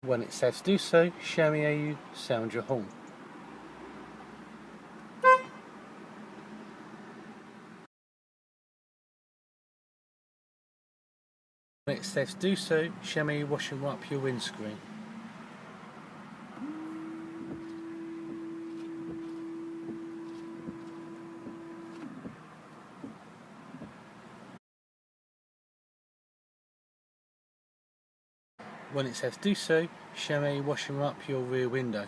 When it says do so, show me how you sound your horn. When it says do so, show me how you wash and wipe your windscreen. When it says do so, show me how you wash and wipe your rear window.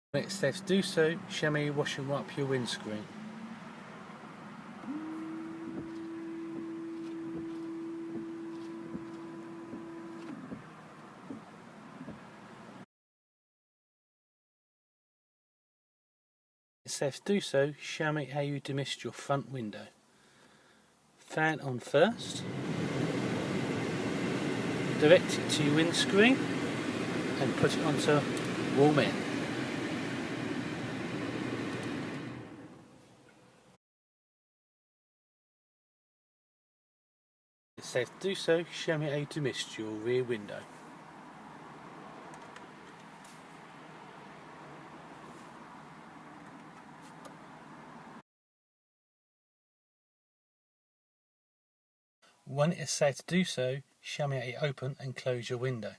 When it says do so, show me how you wash and wipe your windscreen. It says do so, show me how you demist your front window. Fan on first. Direct it to your windscreen and put it onto warm air. It says do so, show me how you demist your rear window. When it is said to do so, show me how you open and close your window.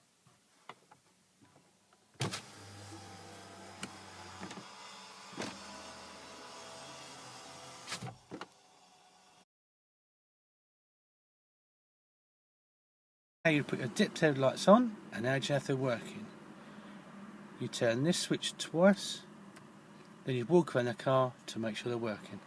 Now you put your dip headlights on and now you have they're working. You turn this switch twice, then you walk around the car to make sure they're working.